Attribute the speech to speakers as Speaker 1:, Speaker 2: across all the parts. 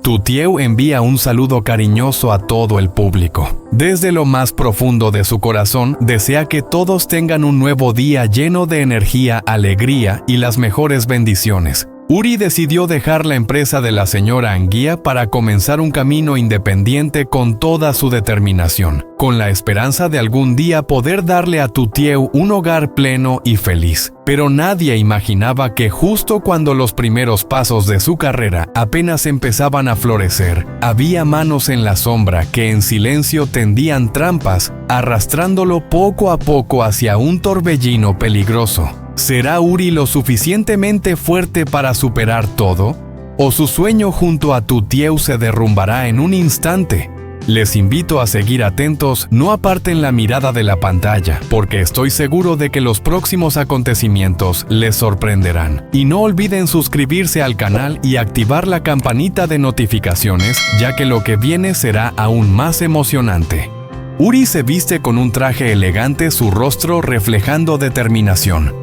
Speaker 1: Tutieu envía un saludo cariñoso a todo el público. Desde lo más profundo de su corazón, desea que todos tengan un nuevo día lleno de energía, alegría y las mejores bendiciones. Uri decidió dejar la empresa de la señora Anguía para comenzar un camino independiente con toda su determinación, con la esperanza de algún día poder darle a Tutieu un hogar pleno y feliz. Pero nadie imaginaba que justo cuando los primeros pasos de su carrera apenas empezaban a florecer, había manos en la sombra que en silencio tendían trampas, arrastrándolo poco a poco hacia un torbellino peligroso. ¿Será Uri lo suficientemente fuerte para superar todo? ¿O su sueño junto a Tutieu se derrumbará en un instante? Les invito a seguir atentos, no aparten la mirada de la pantalla, porque estoy seguro de que los próximos acontecimientos les sorprenderán. Y no olviden suscribirse al canal y activar la campanita de notificaciones, ya que lo que viene será aún más emocionante. Uri se viste con un traje elegante, su rostro reflejando determinación.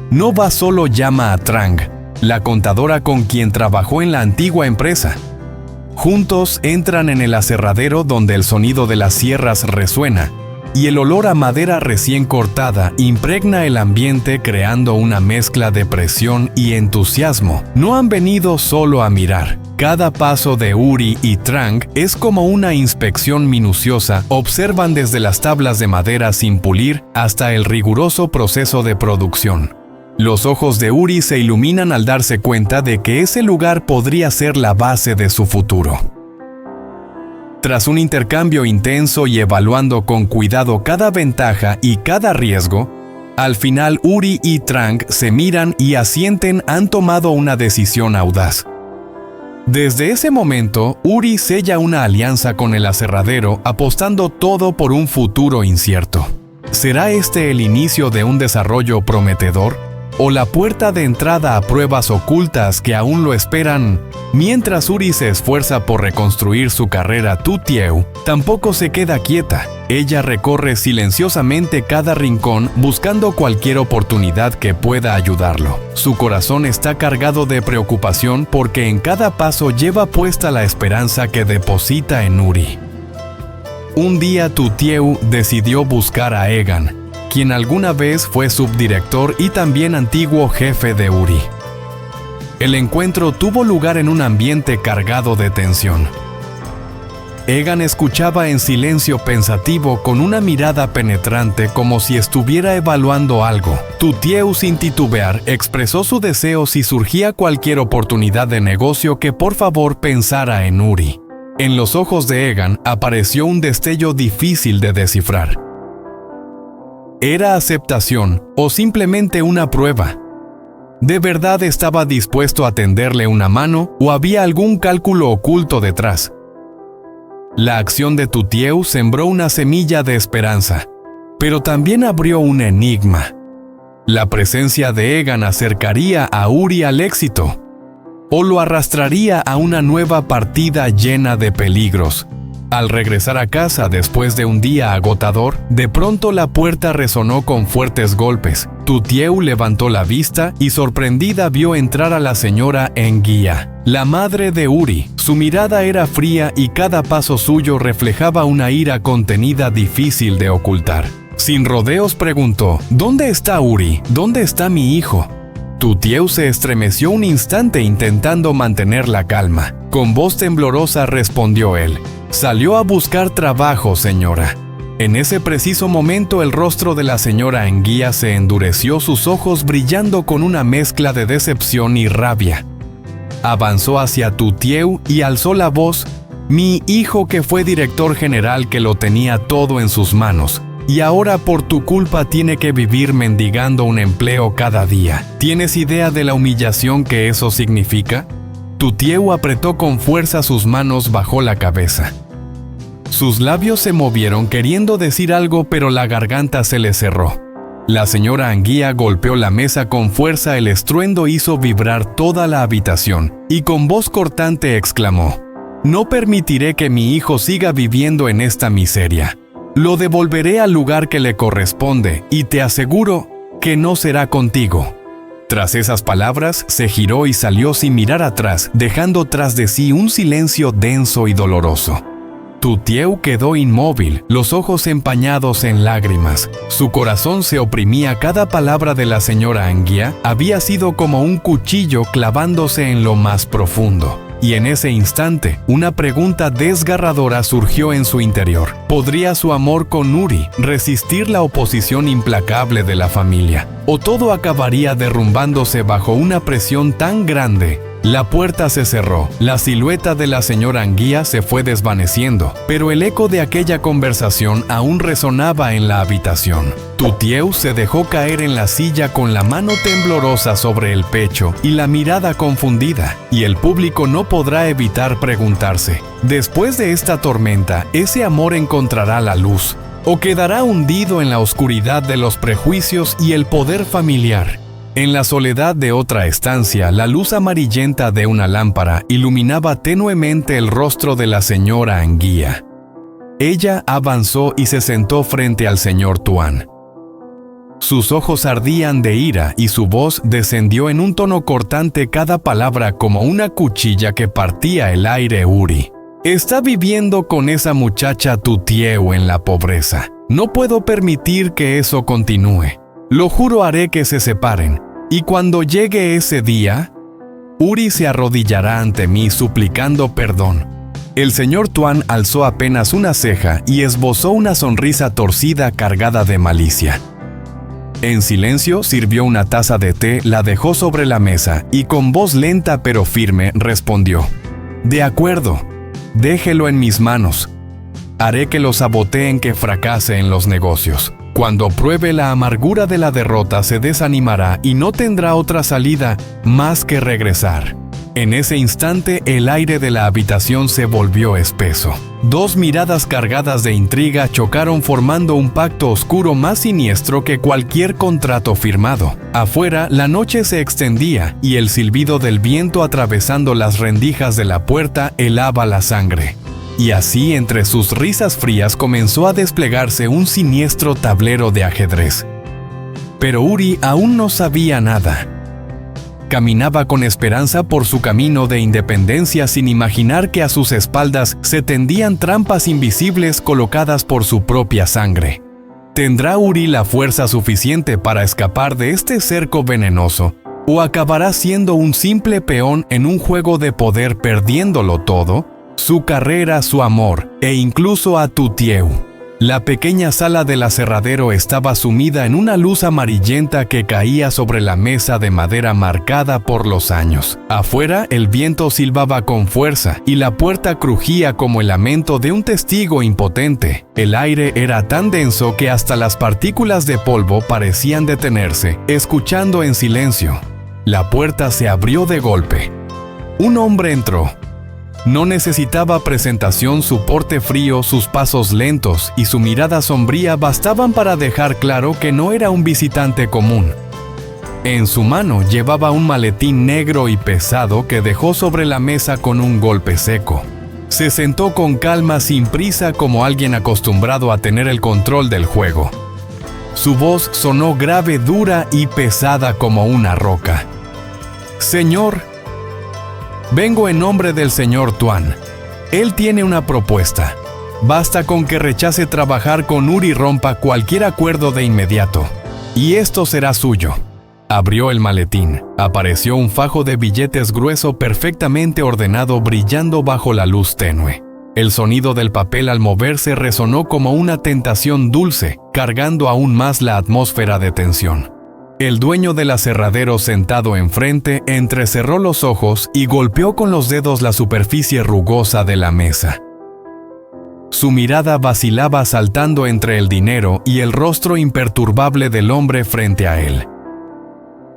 Speaker 1: Nova solo llama a Trang, la contadora con quien trabajó en la antigua empresa. Juntos entran en el aserradero donde el sonido de las sierras resuena y el olor a madera recién cortada impregna el ambiente creando una mezcla de presión y entusiasmo. No han venido solo a mirar. Cada paso de Uri y Trang es como una inspección minuciosa. Observan desde las tablas de madera sin pulir hasta el riguroso proceso de producción. Los ojos de Uri se iluminan al darse cuenta de que ese lugar podría ser la base de su futuro. Tras un intercambio intenso y evaluando con cuidado cada ventaja y cada riesgo, al final Uri y Trang se miran y asienten, han tomado una decisión audaz. Desde ese momento, Uri sella una alianza con el aserradero, apostando todo por un futuro incierto. ¿Será este el inicio de un desarrollo prometedor? ¿O la puerta de entrada a pruebas ocultas que aún lo esperan? Mientras Uri se esfuerza por reconstruir su carrera, Tutieu tampoco se queda quieta. Ella recorre silenciosamente cada rincón buscando cualquier oportunidad que pueda ayudarlo. Su corazón está cargado de preocupación porque en cada paso lleva puesta la esperanza que deposita en Uri. Un día Tutieu decidió buscar a Egan, quien alguna vez fue subdirector y también antiguo jefe de Uri. El encuentro tuvo lugar en un ambiente cargado de tensión. Egan escuchaba en silencio pensativo con una mirada penetrante como si estuviera evaluando algo. Tutieu, sin titubear, expresó su deseo si surgía cualquier oportunidad de negocio que por favor pensara en Uri. En los ojos de Egan apareció un destello difícil de descifrar. ¿Era aceptación o simplemente una prueba? ¿De verdad estaba dispuesto a tenderle una mano o había algún cálculo oculto detrás? La acción de Tutieu sembró una semilla de esperanza, pero también abrió un enigma. ¿La presencia de Egan acercaría a Uri al éxito? ¿O lo arrastraría a una nueva partida llena de peligros? Al regresar a casa después de un día agotador, de pronto la puerta resonó con fuertes golpes. Tutieu levantó la vista y sorprendida vio entrar a la señora Anguía, la madre de Uri. Su mirada era fría y cada paso suyo reflejaba una ira contenida difícil de ocultar. Sin rodeos preguntó: ¿Dónde está Uri? ¿Dónde está mi hijo? Tutieu se estremeció un instante intentando mantener la calma. Con voz temblorosa respondió él: «Salió a buscar trabajo, señora». En ese preciso momento el rostro de la señora Anguía se endureció, sus ojos brillando con una mezcla de decepción y rabia. Avanzó hacia Tutieu y alzó la voz: «Mi hijo, que fue director general, que lo tenía todo en sus manos, y ahora por tu culpa tiene que vivir mendigando un empleo cada día. ¿Tienes idea de la humillación que eso significa?». Tutieu apretó con fuerza sus manos bajo la cabeza. Sus labios se movieron queriendo decir algo, pero la garganta se le cerró. La señora Anguía golpeó la mesa con fuerza, el estruendo hizo vibrar toda la habitación, y con voz cortante exclamó: «No permitiré que mi hijo siga viviendo en esta miseria. Lo devolveré al lugar que le corresponde, y te aseguro que no será contigo». Tras esas palabras, se giró y salió sin mirar atrás, dejando tras de sí un silencio denso y doloroso. Tutieu quedó inmóvil, los ojos empañados en lágrimas. Su corazón se oprimía. Cada palabra de la señora Anguía había sido como un cuchillo clavándose en lo más profundo. Y en ese instante, una pregunta desgarradora surgió en su interior. ¿Podría su amor con Uri resistir la oposición implacable de la familia? ¿O todo acabaría derrumbándose bajo una presión tan grande? La puerta se cerró, la silueta de la señora Anguía se fue desvaneciendo, pero el eco de aquella conversación aún resonaba en la habitación. Tutieu se dejó caer en la silla con la mano temblorosa sobre el pecho y la mirada confundida, y el público no podrá evitar preguntarse: después de esta tormenta, ¿ese amor encontrará la luz? ¿O quedará hundido en la oscuridad de los prejuicios y el poder familiar? En la soledad de otra estancia, la luz amarillenta de una lámpara iluminaba tenuemente el rostro de la señora Anguía. Ella avanzó y se sentó frente al señor Tuan. Sus ojos ardían de ira y su voz descendió en un tono cortante, cada palabra como una cuchilla que partía el aire. Uri está viviendo con esa muchacha Tutieu en la pobreza. No puedo permitir que eso continúe. Lo juro, haré que se separen. Y cuando llegue ese día, Uri se arrodillará ante mí suplicando perdón. El señor Tuan alzó apenas una ceja y esbozó una sonrisa torcida cargada de malicia. En silencio sirvió una taza de té, la dejó sobre la mesa y con voz lenta pero firme respondió: «De acuerdo, déjelo en mis manos. Haré que lo saboteen, que fracase en los negocios. Cuando pruebe la amargura de la derrota, se desanimará y no tendrá otra salida más que regresar». En ese instante, el aire de la habitación se volvió espeso. Dos miradas cargadas de intriga chocaron formando un pacto oscuro más siniestro que cualquier contrato firmado. Afuera, la noche se extendía y el silbido del viento atravesando las rendijas de la puerta helaba la sangre. Y así, entre sus risas frías, comenzó a desplegarse un siniestro tablero de ajedrez. Pero Uri aún no sabía nada. Caminaba con esperanza por su camino de independencia sin imaginar que a sus espaldas se tendían trampas invisibles colocadas por su propia sangre. ¿Tendrá Uri la fuerza suficiente para escapar de este cerco venenoso? ¿O acabará siendo un simple peón en un juego de poder, perdiéndolo todo? Su carrera, su amor e incluso a Tutieu. La pequeña sala del aserradero estaba sumida en una luz amarillenta que caía sobre la mesa de madera marcada por los años. Afuera, el viento silbaba con fuerza y la puerta crujía como el lamento de un testigo impotente. El aire era tan denso que hasta las partículas de polvo parecían detenerse, escuchando en silencio. La puerta se abrió de golpe. Un hombre entró. No necesitaba presentación, su porte frío, sus pasos lentos y su mirada sombría bastaban para dejar claro que no era un visitante común. En su mano llevaba un maletín negro y pesado que dejó sobre la mesa con un golpe seco. Se sentó con calma, sin prisa, como alguien acostumbrado a tener el control del juego. Su voz sonó grave, dura y pesada como una roca. «Señor, vengo en nombre del señor Tuan. Él tiene una propuesta. Basta con que rechace trabajar con Uri y rompa cualquier acuerdo de inmediato. Y esto será suyo». Abrió el maletín. Apareció un fajo de billetes grueso, perfectamente ordenado, brillando bajo la luz tenue. El sonido del papel al moverse resonó como una tentación dulce, cargando aún más la atmósfera de tensión. El dueño del aserradero, sentado enfrente, entrecerró los ojos y golpeó con los dedos la superficie rugosa de la mesa. Su mirada vacilaba, saltando entre el dinero y el rostro imperturbable del hombre frente a él.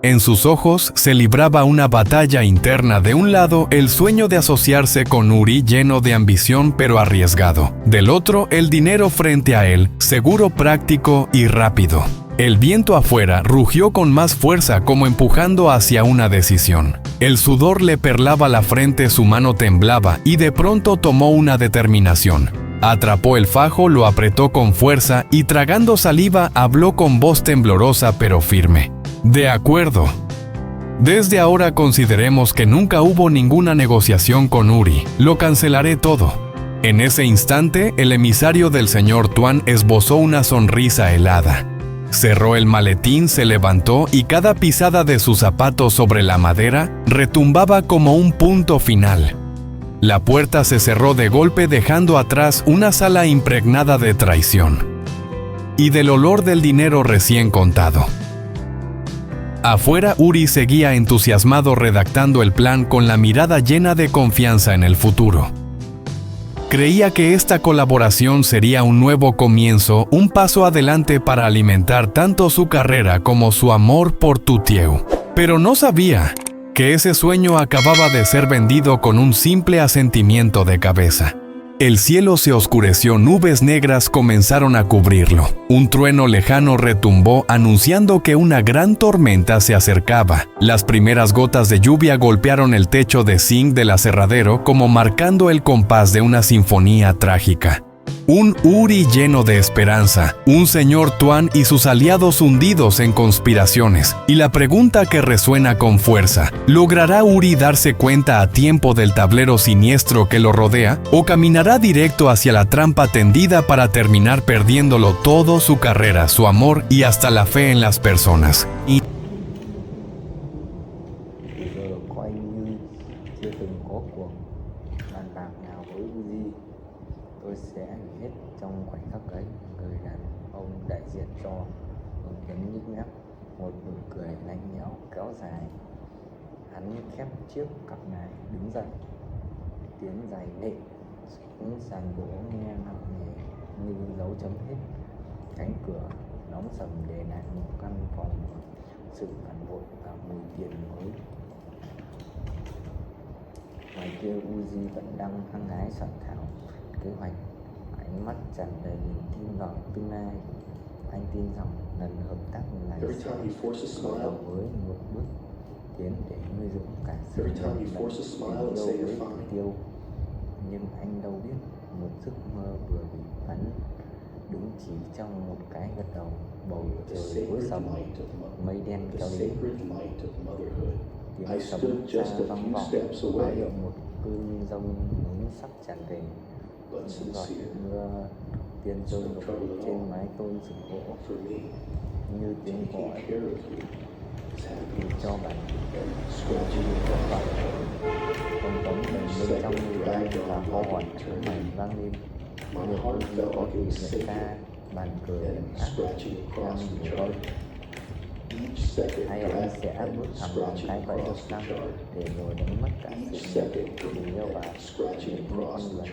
Speaker 1: En sus ojos se libraba una batalla interna. De un lado, el sueño de asociarse con Uri, lleno de ambición pero arriesgado. Del otro, el dinero frente a él, seguro, práctico y rápido. El viento afuera rugió con más fuerza, como empujando hacia una decisión. El sudor le perlaba la frente, su mano temblaba y de pronto tomó una determinación. Atrapó el fajo, lo apretó con fuerza y, tragando saliva, habló con voz temblorosa pero firme. «De acuerdo. Desde ahora consideremos que nunca hubo ninguna negociación con Uri. Lo cancelaré todo. En ese instante, el emisario del señor Tuan esbozó una sonrisa helada. Cerró el maletín, se levantó y cada pisada de sus zapatos sobre la madera retumbaba como un punto final. La puerta se cerró de golpe dejando atrás una sala impregnada de traición y del olor del dinero recién contado. Afuera, Uri seguía entusiasmado redactando el plan con la mirada llena de confianza en el futuro. Creía que esta colaboración sería un nuevo comienzo, un paso adelante para alimentar tanto su carrera como su amor por Tutieu. Pero no sabía que ese sueño acababa de ser vendido con un simple asentimiento de cabeza. El cielo se oscureció, nubes negras comenzaron a cubrirlo. Un trueno lejano retumbó anunciando que una gran tormenta se acercaba. Las primeras gotas de lluvia golpearon el techo de zinc del aserradero como marcando el compás de una sinfonía trágica. Un Uri lleno de esperanza, un señor Tuan y sus aliados hundidos en conspiraciones. Y la pregunta que resuena con fuerza, ¿logrará Uri darse cuenta a tiempo del tablero siniestro que lo rodea? ¿O caminará directo hacia la trampa tendida para terminar perdiéndolo todo, su carrera, su amor y hasta la fe en las personas?
Speaker 2: Tôi sẽ nghỉ hết trong khoảnh khắc ấy. Người đàn ông đại diện cho hướng dẫn nhếch nhác, một nụ cười lạnh lẽo kéo dài. Hắn khép chiếc cặp ngài đứng dậy, tiếng giày nện xuống sàn gỗ nghe nặng nề như dấu chấm hết. Cánh cửa đóng sầm để lại một căn phòng, sự phản bội và mùi tiền mới. Ngoài kia Uzi vẫn đang hăng hái soạn thảo kế hoạch, ánh mắt tràn đầy niềm tin vào tương lai. Anh tin rằng lần hợp tác này sẽ khởi đầu với một bước tiến để nuôi dưỡng cả sự nghiệp lẫn tình yêu với mục tiêu. Nhưng anh đâu biết một giấc mơ vừa bị bắn đứng chỉ trong một cái gật đầu. Bầu trời tối sầm, mây đen kéo đến, tiếng sấm xa vang vọng báo hiệu một cơn giông núi sắp tràn về. Những giọt mưa tiên rơi đổ trên mái tôn sừng gỗ như tiếng gọi vì cho bạn của bạn. Ông tống mình bên trong người anh và kho hỏi mày vang lên. Nhiều hôm có thể nhận ra bàn cờ hiểm ác đang ngủ vơi. Hay anh sẽ bước thẳng vào cái bẫy độc năng để rồi đánh mất cả sự nghiệp, tình yêu và niềm tin con người.